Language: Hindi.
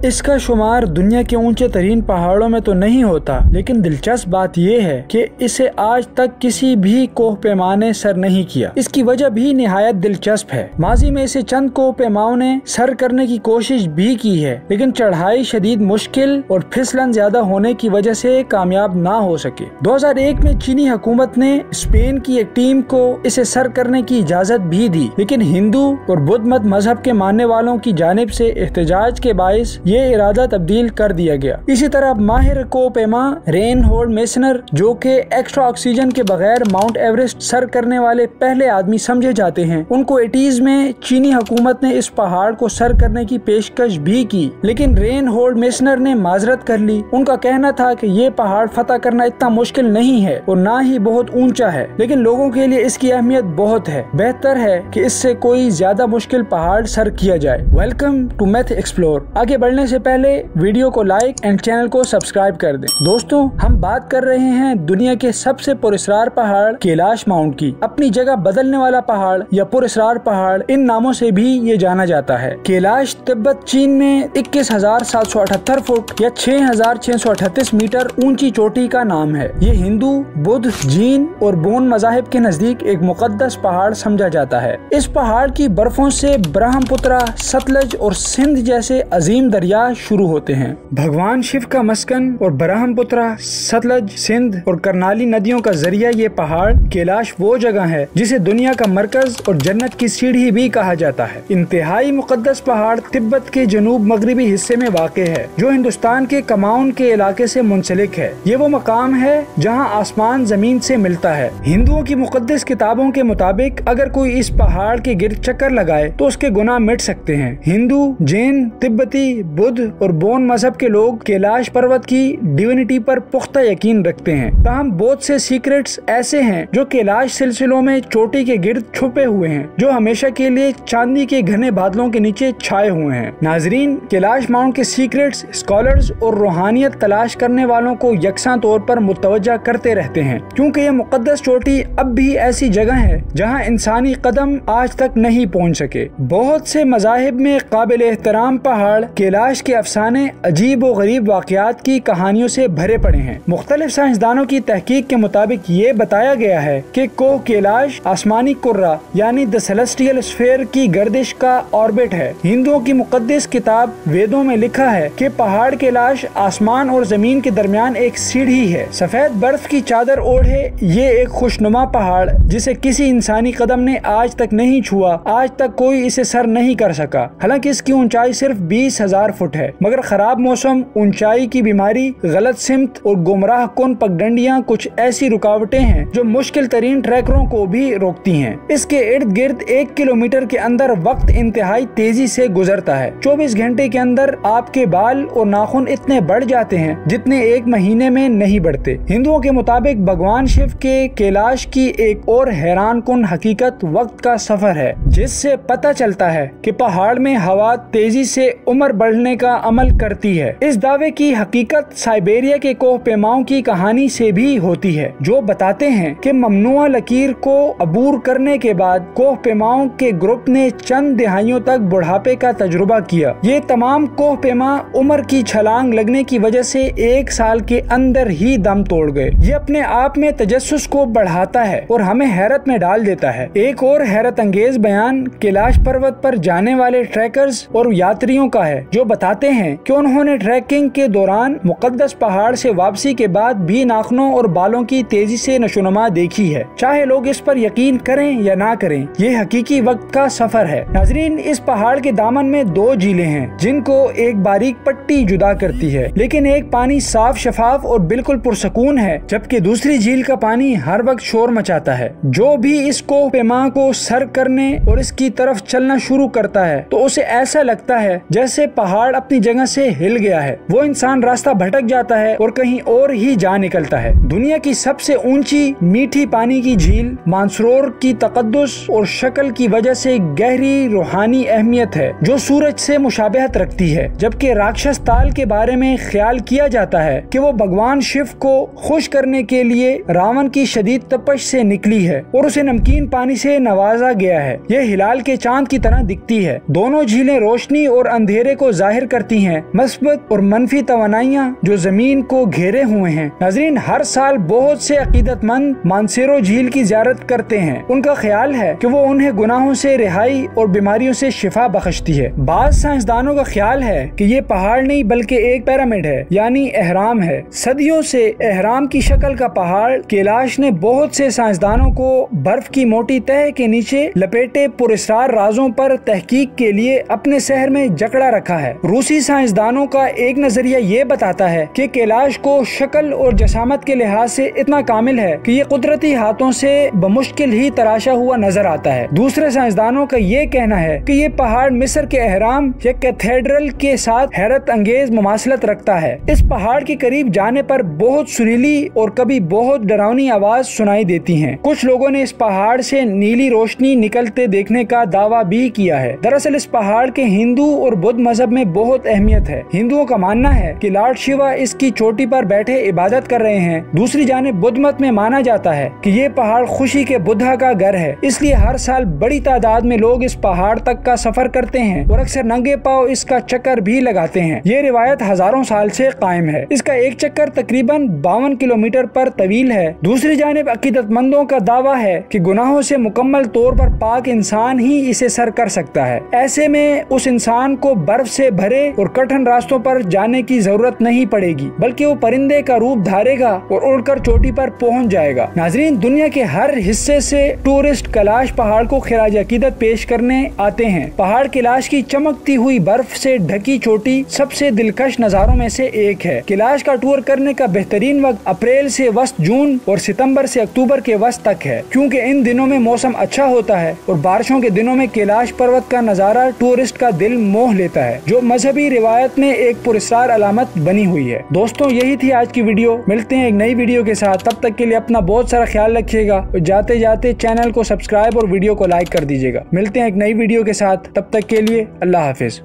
इसका शुमार दुनिया के ऊंचे तरीन पहाड़ों में तो नहीं होता, लेकिन दिलचस्प बात यह है कि इसे आज तक किसी भी कोह पैमा ने सर नहीं किया। इसकी वजह भी निहायत दिलचस्प है। माजी में इसे चंद कोह पैमाओं ने सर करने की कोशिश भी की है, लेकिन चढ़ाई शदीद मुश्किल और फिसलन ज्यादा होने की वजह से कामयाब ना हो सके। 2001 में चीनी हुकूमत ने स्पेन की एक टीम को इसे सर करने की इजाजत भी दी, लेकिन हिंदू और बुद्ध मत मजहब के मानने वालों की जानिब से एहतजाज के बाइस ये इरादा तब्दील कर दिया गया। इसी तरह माहिर कोह पैमा रेनहोल्ड मेसनर, जो के एक्स्ट्रा ऑक्सीजन के बगैर माउंट एवरेस्ट सर करने वाले पहले आदमी समझे जाते हैं, उनको 80s में चीनी हुकूमत ने इस पहाड़ को सर करने की पेशकश भी की, लेकिन रेनहोल्ड मेसनर ने माजरत कर ली। उनका कहना था कि ये पहाड़ फतह करना इतना मुश्किल नहीं है और ना ही बहुत ऊंचा है, लेकिन लोगों के लिए इसकी अहमियत बहुत है। बेहतर है कि इससे कोई ज्यादा मुश्किल पहाड़ सर किया जाए। Welcome to Math Explore. आगे बढ़ने से पहले वीडियो को लाइक एंड चैनल को सब्सक्राइब कर दें। दोस्तों, हम बात कर रहे हैं दुनिया के सबसे पुरस्कार पहाड़ कैलाश माउंट की। अपनी जगह बदलने वाला पहाड़ या पुरस्कार पहाड़, इन नामों से भी ये जाना जाता है। कैलाश तिब्बत चीन में 21,778 फुट या 6,638 मीटर ऊंची चोटी का नाम है। ये हिंदू, बुद्ध, जैन और बोन मजाहिब के नजदीक एक मुकद्दस पहाड़ समझा जाता है। इस पहाड़ की बर्फों से ब्रह्मपुत्रा, सतलज और सिंध जैसे अजीम दरिया शुरू होते हैं। भगवान शिव का मस्कन और ब्रह्मपुत्रा, सतलज, सिंध और करनाली नदियों का जरिया ये पहाड़ कैलाश वो जगह है जिसे दुनिया का मरकज और जन्नत की सीढ़ी भी कहा जाता है। इंतहाई मुकद्दस पहाड़ तिब्बत के जनूब मगरबी हिस्से में वाक़े है, जो हिंदुस्तान के कमाउन के इलाके से मुंसलिक है। ये वो मकाम है जहाँ आसमान जमीन से मिलता है। हिंदुओं की मुकद्दस किताबों के मुताबिक अगर कोई इस पहाड़ के गिर्द चक्कर लगाए तो उसके गुनाह मिट सकते हैं। हिंदू, जैन, तिब्बती, बुद्ध और बोन मजहब के लोग कैलाश पर्वत की डिविनिटी पर पुख्ता यकीन रखते हैं। ताहम बहुत से सीक्रेट्स ऐसे हैं जो कैलाश सिलसिलों में चोटी के गिर्द छुपे हुए हैं, जो हमेशा के लिए चांदी के घने बादलों के नीचे छाए हुए हैं। नाजरीन, कैलाश माउंट के सीक्रेट्स स्कॉलर्स और रूहानियत तलाश करने वालों को यकसा तौर पर मुतवज्जा करते रहते हैं, क्योंकि यह मुकद्दस चोटी अब भी ऐसी जगह है जहां इंसानी कदम आज तक नहीं पहुंच सके। बहुत से मजाहिब में काबिल एहतराम पहाड़ कैलाश के अफसाने अजीब और गरीब वाकयात की कहानियों से भरे पड़े हैं। मुख्तलिफ साइंसदानों की तहकीक के मुताबिक ये बताया गया है कि कोह कैलाश आसमानी कुर्रा यानी द सेलेस्टियल स्फीयर की गर्दिश का ऑर्बिट है। हिंदुओं की मुकद्दस किताब वेदों में लिखा है कि पहाड़ कैलाश आसमान और जमीन के दरमियान एक सीढ़ी है। सफेद बर्फ की चादर ओढ़े ये एक खुशनुमा पहाड़ जिसे किसी इंसानी कदम ने आज तक नहीं छुआ, आज तक कोई इसे सर नहीं कर सका। हालांकि इसकी ऊंचाई सिर्फ 20,000 फुट है, मगर खराब मौसम, ऊंचाई की बीमारी, गलत सिमत और गुमराह कुन पगडंडियां कुछ ऐसी रुकावटें हैं जो मुश्किल तरीन ट्रैकरों को भी रोकती हैं। इसके इर्द गिर्द 1 किलोमीटर के अंदर वक्त इंतहाई तेजी से गुजरता है। 24 घंटे के अंदर आपके बाल और नाखून इतने बढ़ जाते हैं जितने एक महीने में नहीं बढ़ते। हिंदुओं के मुताबिक भगवान शिव के कैलाश की एक और हैरान कुन हकीकत वक्त का सफर है, जिससे पता चलता है कि पहाड़ में हवा तेजी से उम्र बढ़ने का अमल करती है। इस दावे की हकीकत साइबेरिया के कोह पैमाओं की कहानी से भी होती है, जो बताते हैं कि ममनुआ लकीर को अबूर करने के बाद कोह पैमाओं के ग्रुप ने चंद दिहाइयों तक बुढ़ापे का तजुर्बा किया। ये तमाम कोह पैमा उम्र की छलांग लगने की वजह से 1 साल के अंदर ही दम तोड़ गए। ये अपने आप में तजस्सुस को बढ़ाता है और हमें हैरत में डाल देता है। एक और हैरत अंगेज बयान कैलाश पर्वत पर जाने वाले ट्रैकर्स और यात्रियों का है, जो बताते हैं कि उन्होंने ट्रैकिंग के दौरान मुकद्दस पहाड़ से वापसी के बाद भी नाखूनों और बालों की तेजी से नशोनुमा देखी है। चाहे लोग इस पर यकीन करें या ना करें, ये हकीकी वक्त का सफर है। नाजरीन, इस पहाड़ के दामन में 2 झीलें हैं जिनको एक बारीक पट्टी जुदा करती है, लेकिन एक पानी साफ, शफाफ और बिल्कुल पुरसकून है, जबकि दूसरी झील का पानी हर वक्त शोर मचाता है। जो भी इस कोह पैमा को सर करने और इसकी तरफ चलना शुरू करता है तो उसे ऐसा लगता है जैसे पहाड़ अपनी जगह से हिल गया है। वो इंसान रास्ता भटक जाता है और कहीं और ही जा निकलता है। दुनिया की सबसे ऊंची मीठी पानी की झील मानसरोवर की तकद्दुस और शक्ल की वजह से गहरी रूहानी अहमियत है, जो सूरज से मुशाबहत रखती है। जबकि राक्षस ताल के बारे में ख्याल किया जाता है कि वो भगवान शिव को खुश करने के लिए रावण की शदीद तपश से निकली है और उसे नमकीन पानी से नवाजा गया है। यह हिलाल के चांद की तरह दिखती है। दोनों झीलें रोशनी और अंधेरे को जाहिर जाहिर करती हैं मस्बत और मनफी तवानाइयाँ जो जमीन को घेरे हुए हैं। नाज़रीन, हर साल बहुत से अकीदतमंद मानसेरो झील की ज़ियारत करते हैं। उनका ख्याल है कि वो उन्हें गुनाहों से रिहाई और बीमारियों से शिफा बख्शती है। बाज़ साइंसदानों का ख्याल है कि ये पहाड़ नहीं बल्कि एक पिरामिड है, यानी एहराम है। सदियों से एहराम की शक्ल का पहाड़ कैलाश ने बहुत से साइंसदानों को बर्फ की मोटी तह के नीचे लपेटे पुरस्कार राजों पर तहकीक के लिए अपने शहर में जकड़ा रखा है। रूसी साइंसदानों का एक नजरिया ये बताता है कि कैलाश को शक्ल और जसामत के लिहाज से इतना कामिल है कि ये कुदरती हाथों से बमुश्किल ही तराशा हुआ नजर आता है। दूसरे साइंसदानों का ये कहना है कि ये पहाड़ मिस्र के एहराम या कैथेड्रल के साथ हैरत अंगेज मुमासलत रखता है। इस पहाड़ के करीब जाने पर बहुत सुरीली और कभी बहुत डरावनी आवाज सुनाई देती है। कुछ लोगों ने इस पहाड़ से नीली रोशनी निकलते देखने का दावा भी किया है। दरअसल इस पहाड़ के हिंदू और बुद्ध मजहब में बहुत अहमियत है। हिंदुओं का मानना है कि लॉर्ड शिवा इसकी चोटी पर बैठे इबादत कर रहे हैं। दूसरी जानिब बुद्ध मत में माना जाता है कि ये पहाड़ खुशी के बुद्धा का घर है, इसलिए हर साल बड़ी तादाद में लोग इस पहाड़ तक का सफर करते हैं और अक्सर नंगे पांव इसका चक्कर भी लगाते हैं। ये रिवायत हजारों साल से कायम है। इसका एक चक्कर तकरीबन 52 किलोमीटर पर तवील है। दूसरी जानिब अकीदतमंदों का दावा है कि गुनाहों से मुकम्मल तौर पर पाक इंसान ही इसे सर कर सकता है। ऐसे में उस इंसान को बर्फ से भरे और कठिन रास्तों पर जाने की जरूरत नहीं पड़ेगी, बल्कि वो परिंदे का रूप धारेगा और उड़कर चोटी पर पहुंच जाएगा। नाजरीन, दुनिया के हर हिस्से से टूरिस्ट कैलाश पहाड़ को खिराज अकीदत पेश करने आते हैं। पहाड़ कैलाश की चमकती हुई बर्फ से ढकी चोटी सबसे दिलकश नजारों में से एक है। कैलाश का टूर करने का बेहतरीन वक्त अप्रैल से वस्त जून और सितंबर से अक्टूबर के वस्त तक है, क्योंकि इन दिनों में मौसम अच्छा होता है और बारिशों के दिनों में कैलाश पर्वत का नजारा टूरिस्ट का दिल मोह लेता है, जो मजहबी रिवायत में एक पुरस्कार अलामत बनी हुई है। दोस्तों, यही थी आज की वीडियो। मिलते हैं एक नई वीडियो के साथ। तब तक के लिए अपना बहुत सारा ख्याल रखिएगा और जाते जाते चैनल को सब्सक्राइब और वीडियो को लाइक कर दीजिएगा। मिलते हैं एक नई वीडियो के साथ। तब तक के लिए अल्लाह हाफिज।